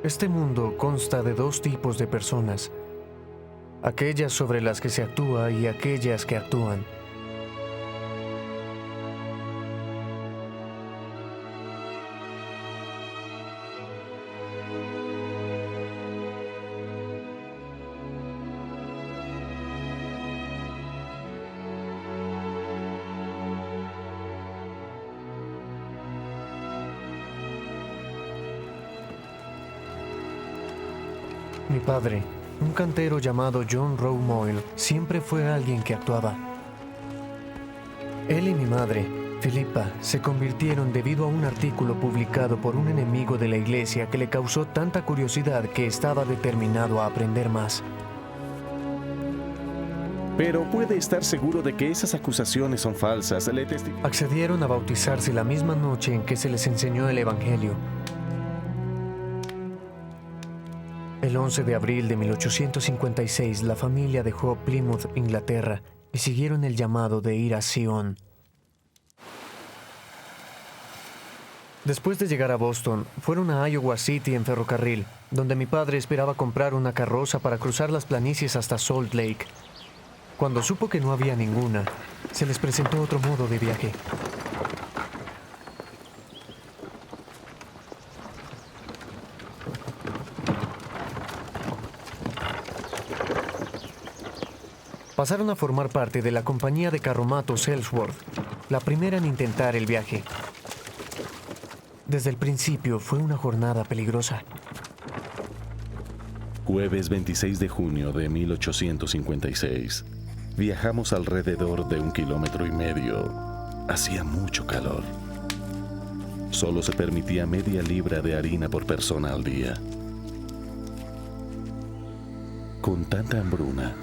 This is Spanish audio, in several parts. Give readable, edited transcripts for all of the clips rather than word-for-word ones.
Este mundo consta de dos tipos de personas: aquellas sobre las que se actúa y aquellas que actúan. Mi padre, un cantero llamado John Rowe Moyle, siempre fue alguien que actuaba. Él y mi madre, Philippa, se convirtieron debido a un artículo publicado por un enemigo de la iglesia que le causó tanta curiosidad que estaba determinado a aprender más. Pero puede estar seguro de que esas acusaciones son falsas. Accedieron a bautizarse la misma noche en que se les enseñó el Evangelio. El 11 de abril de 1856, la familia dejó Plymouth, Inglaterra, y siguieron el llamado de ir a Sion. Después de llegar a Boston, fueron a Iowa City en ferrocarril, donde mi padre esperaba comprar una carroza para cruzar las planicies hasta Salt Lake. Cuando supo que no había ninguna, se les presentó otro modo de viaje. Pasaron a formar parte de la compañía de carromatos Ellsworth, la primera en intentar el viaje. Desde el principio fue una jornada peligrosa. Jueves 26 de junio de 1856. Viajamos alrededor de 1,5 kilómetros. Hacía mucho calor. Solo se permitía media libra de harina por persona al día. Con tanta hambruna,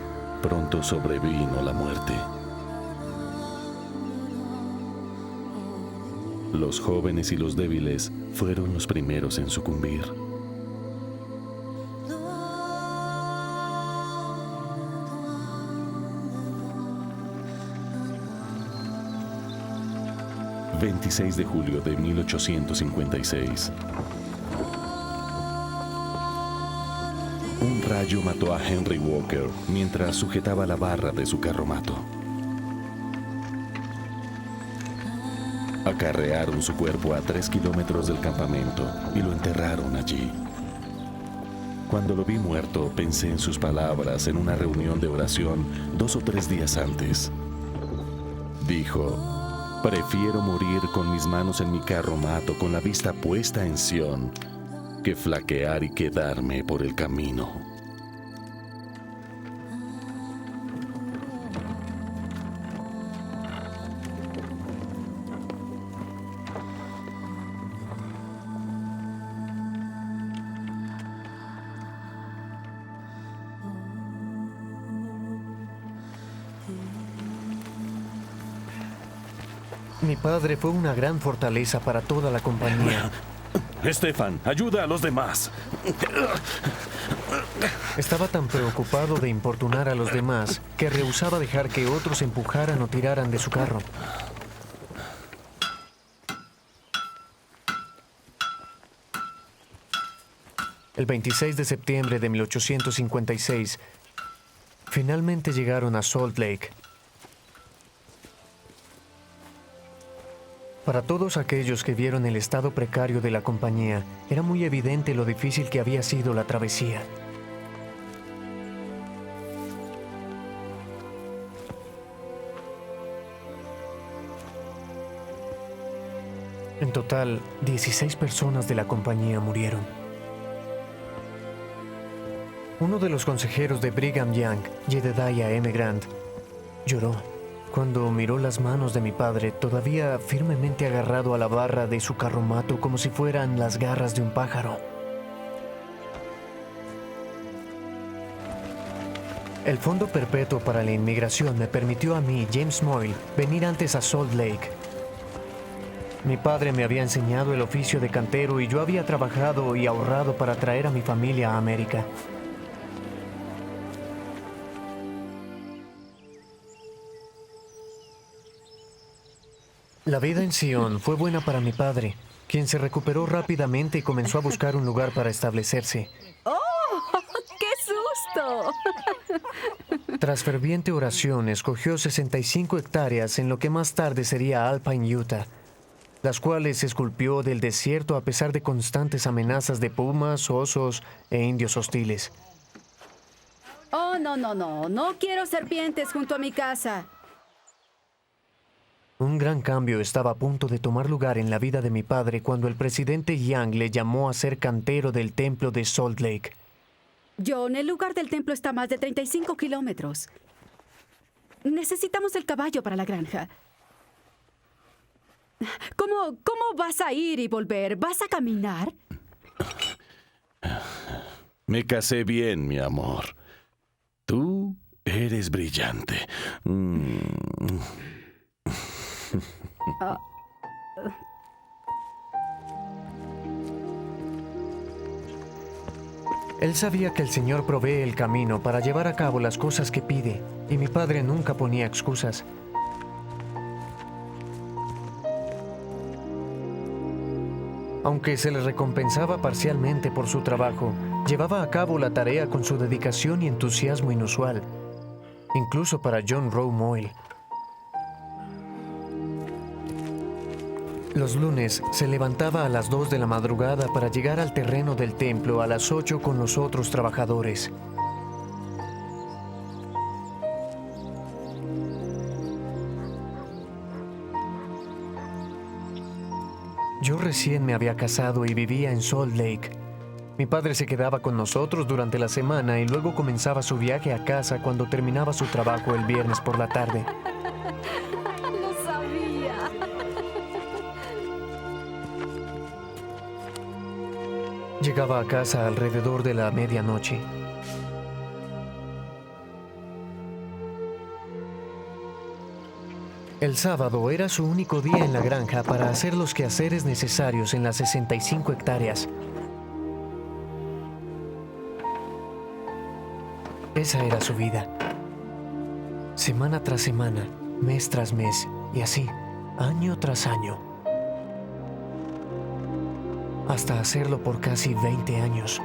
pronto sobrevino la muerte. Los jóvenes y los débiles fueron los primeros en sucumbir. ...26 de julio de 1856... Un rayo mató a Henry Walker mientras sujetaba la barra de su carromato. Acarrearon su cuerpo a 3 kilómetros del campamento y lo enterraron allí. Cuando lo vi muerto, pensé en sus palabras en una reunión de oración 2 o 3 días antes. Dijo: «Prefiero morir con mis manos en mi carromato con la vista puesta en Sion que flaquear y quedarme por el camino». Mi padre fue una gran fortaleza para toda la compañía. Estefan, ayuda a los demás. Estaba tan preocupado de importunar a los demás que rehusaba dejar que otros empujaran o tiraran de su carro. El 26 de septiembre de 1856, finalmente llegaron a Salt Lake. Para todos aquellos que vieron el estado precario de la compañía, era muy evidente lo difícil que había sido la travesía. En total, 16 personas de la compañía murieron. Uno de los consejeros de Brigham Young, Jedediah M. Grant, lloró cuando miró las manos de mi padre, todavía firmemente agarrado a la barra de su carromato como si fueran las garras de un pájaro. El Fondo Perpetuo para la Inmigración me permitió a mí, James Moyle, venir antes a Salt Lake. Mi padre me había enseñado el oficio de cantero y yo había trabajado y ahorrado para traer a mi familia a América. La vida en Sion fue buena para mi padre, quien se recuperó rápidamente y comenzó a buscar un lugar para establecerse. ¡Oh! ¡Qué susto! Tras ferviente oración, escogió 65 hectáreas en lo que más tarde sería Alpine, Utah, las cuales esculpió del desierto a pesar de constantes amenazas de pumas, osos e indios hostiles. Oh, no, no, no. No quiero serpientes junto a mi casa. Un gran cambio estaba a punto de tomar lugar en la vida de mi padre cuando el presidente Yang le llamó a ser cantero del templo de Salt Lake. John, el lugar del templo está a más de 35 kilómetros. Necesitamos el caballo para la granja. ¿Cómo vas a ir y volver? ¿Vas a caminar? Me casé bien, mi amor. Tú eres brillante. Él sabía que el Señor provee el camino para llevar a cabo las cosas que pide, y mi padre nunca ponía excusas. Aunque se le recompensaba parcialmente por su trabajo, llevaba a cabo la tarea con su dedicación y entusiasmo inusual, incluso para John Rowe Moyle. Los lunes se levantaba a las 2 de la madrugada para llegar al terreno del templo a las 8 con los otros trabajadores. Yo recién me había casado y vivía en Salt Lake. Mi padre se quedaba con nosotros durante la semana y luego comenzaba su viaje a casa cuando terminaba su trabajo el viernes por la tarde. Lo sabía. Llegaba a casa alrededor de la medianoche. El sábado era su único día en la granja para hacer los quehaceres necesarios en las 65 hectáreas. Esa era su vida. Semana tras semana, mes tras mes, y así, año tras año. Hasta hacerlo por casi 20 años.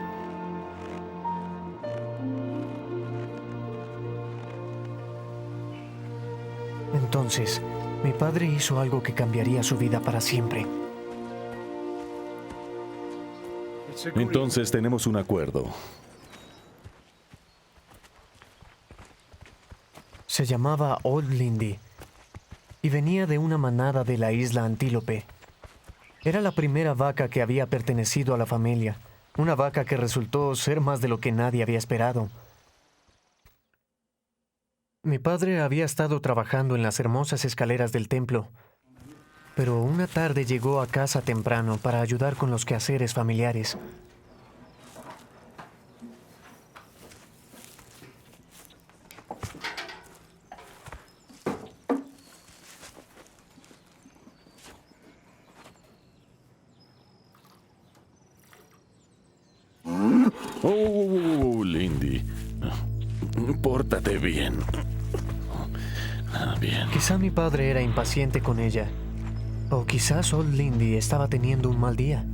Entonces, mi padre hizo algo que cambiaría su vida para siempre. Entonces tenemos un acuerdo. Se llamaba Old Lindy y venía de una manada de la isla Antílope. Era la primera vaca que había pertenecido a la familia, una vaca que resultó ser más de lo que nadie había esperado. Mi padre había estado trabajando en las hermosas escaleras del templo, pero una tarde llegó a casa temprano para ayudar con los quehaceres familiares. Oh, Lindy. Pórtate bien. Bien. Quizá mi padre era impaciente con ella, o quizás Old Lindy estaba teniendo un mal día.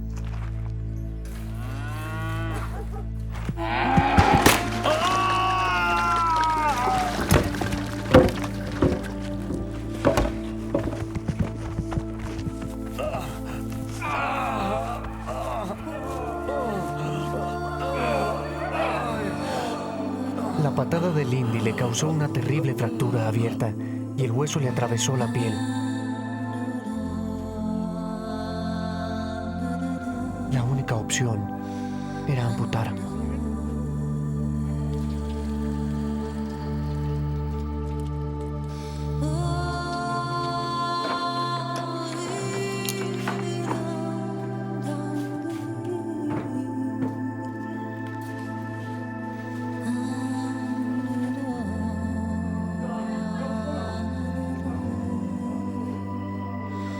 La patada de Lindy le causó una terrible fractura abierta y el hueso le atravesó la piel. La única opción era amputar.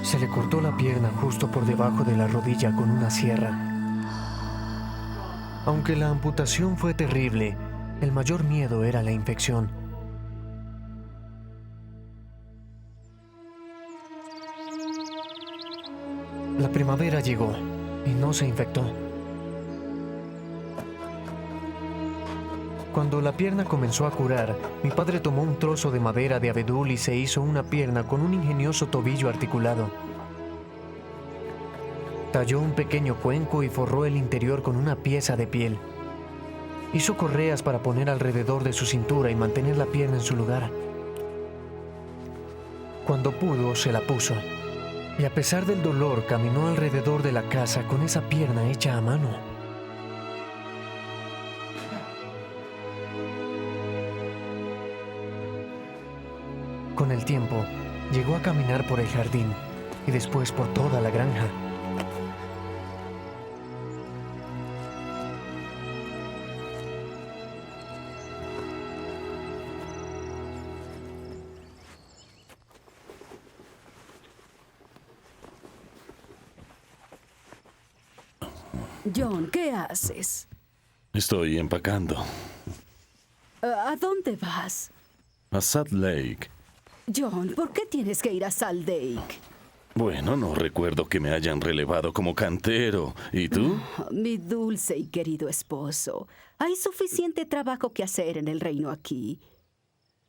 Se le cortó la pierna justo por debajo de la rodilla con una sierra. Aunque la amputación fue terrible, el mayor miedo era la infección. La primavera llegó y no se infectó. Cuando la pierna comenzó a curar, mi padre tomó un trozo de madera de abedul y se hizo una pierna con un ingenioso tobillo articulado. Talló un pequeño cuenco y forró el interior con una pieza de piel. Hizo correas para poner alrededor de su cintura y mantener la pierna en su lugar. Cuando pudo, se la puso. Y a pesar del dolor, caminó alrededor de la casa con esa pierna hecha a mano. Con el tiempo, llegó a caminar por el jardín y después por toda la granja. John, ¿qué haces? Estoy empacando. ¿A dónde vas? A Salt Lake. John, ¿por qué tienes que ir a Salt Lake? Bueno, no recuerdo que me hayan relevado como cantero. ¿Y tú? Mi dulce y querido esposo, hay suficiente trabajo que hacer en el reino aquí.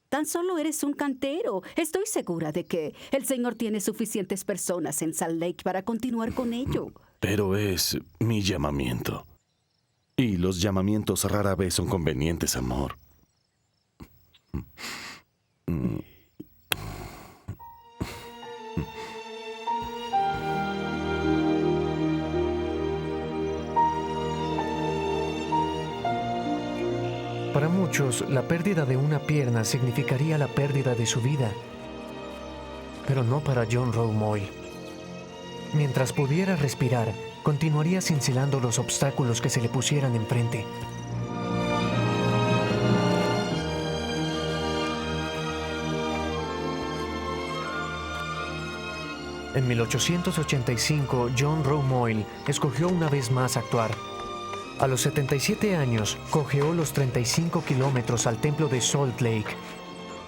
Tan solo eres un cantero. Estoy segura de que el Señor tiene suficientes personas en Salt Lake para continuar con ello. Pero es mi llamamiento. Y los llamamientos rara vez son convenientes, amor. Para muchos, la pérdida de una pierna significaría la pérdida de su vida. Pero no para John Rowe Moyle. Mientras pudiera respirar, continuaría cincelando los obstáculos que se le pusieran enfrente. En 1885, John Rowe Moyle escogió una vez más actuar. A los 77 años, cojeó los 35 kilómetros al templo de Salt Lake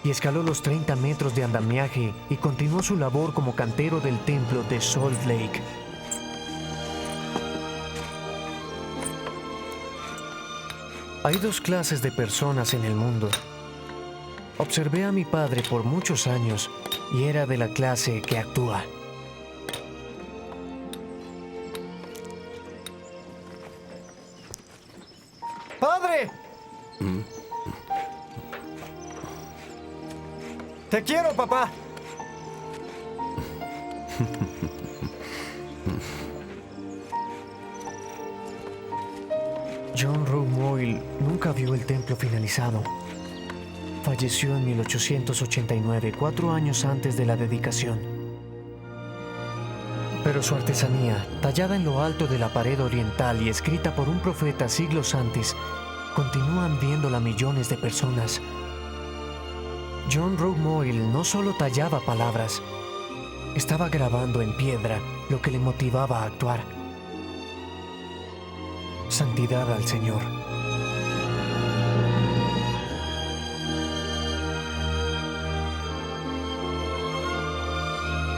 y escaló los 30 metros de andamiaje y continuó su labor como cantero del templo de Salt Lake. Hay dos clases de personas en el mundo. Observé a mi padre por muchos años y era de la clase que actúa. ¡Padre! ¡Te quiero, papá! John Rowe Moyle nunca vio el templo finalizado. Falleció en 1889, 4 años antes de la dedicación. Pero su artesanía, tallada en lo alto de la pared oriental y escrita por un profeta siglos antes, continúan viéndola millones de personas. John Rowe Moyle no solo tallaba palabras, estaba grabando en piedra lo que le motivaba a actuar. Santidad al Señor.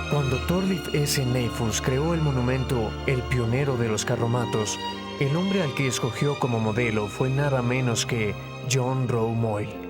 Cuando Thorleif S. Neyfus creó el monumento El Pionero de los Carromatos, el hombre al que escogió como modelo fue nada menos que John Rowe Moyle.